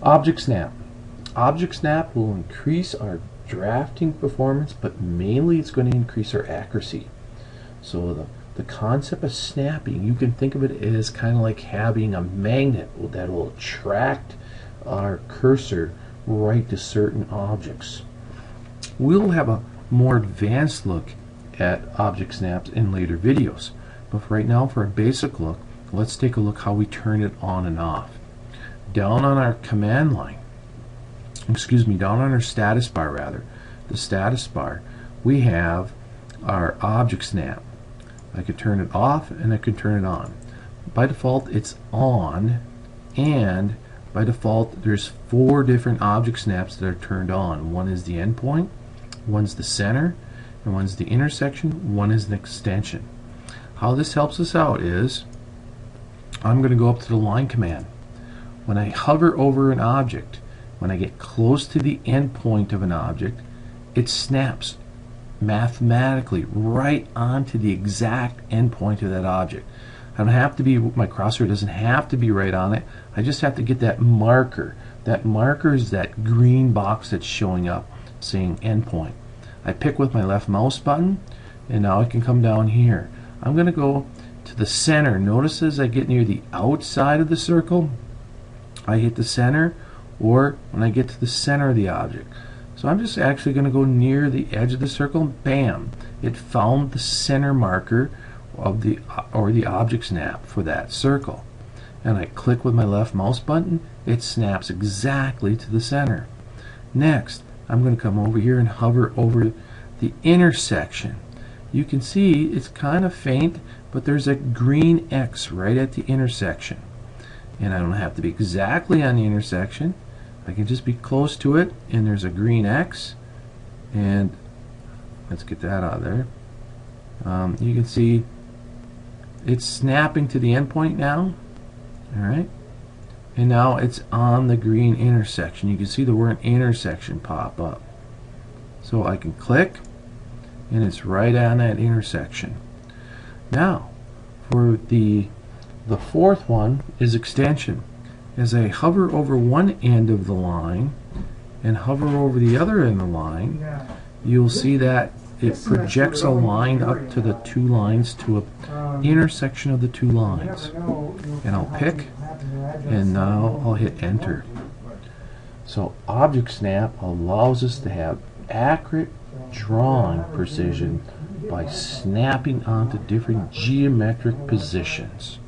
Object snap. Object snap will increase our drafting performance, but mainly it's going to increase our accuracy. So the concept of snapping, you can think of it as kind of like having a magnet that will attract our cursor right to certain objects. We'll have a more advanced look at object snaps in later videos, but for right now, for a basic look, let's take a look how we turn it on and off. Down on our command line, down on our status bar rather, the status bar, we have our object snap. I could turn it off and I could turn it on. By default it's on, and by default there's 4 different object snaps that are turned on. One is the endpoint, one's the center, and one's the intersection, one is an extension. How this helps us out is I'm going to go up to the line command. When I hover over an object, when I get close to the endpoint of an object, it snaps mathematically right onto the exact endpoint of that object. I don't have to be, my crosshair doesn't have to be right on it. I just have to get that marker. That marker is that green box that's showing up saying endpoint. I pick with my left mouse button, and now I can come down here. I'm going to go to the center. Notice as I get near the outside of the circle, I hit the center, or when I get to the center of the object. So I'm just actually going to go near the edge of the circle. Bam! It found the center marker of the object snap for that circle. And I click with my left mouse button. It snaps exactly to the center. Next, I'm going to come over here and hover over the intersection. You can see it's kind of faint, but there's a green X right at the intersection. And I don't have to be exactly on the intersection. I can just be close to it, and there's a green X, and let's get that out of there. You can see it's snapping to the endpoint now. Alright, and now it's on the green intersection. You can see the word intersection pop up. So I can click, and it's right on that intersection. Now, for the fourth one is extension. As I hover over one end of the line and hover over the other end of the line, you'll see that it projects a line up to the 2 lines to an intersection of the 2 lines. And I'll pick, and now I'll hit enter. So object snap allows us to have accurate drawing precision by snapping onto different geometric positions.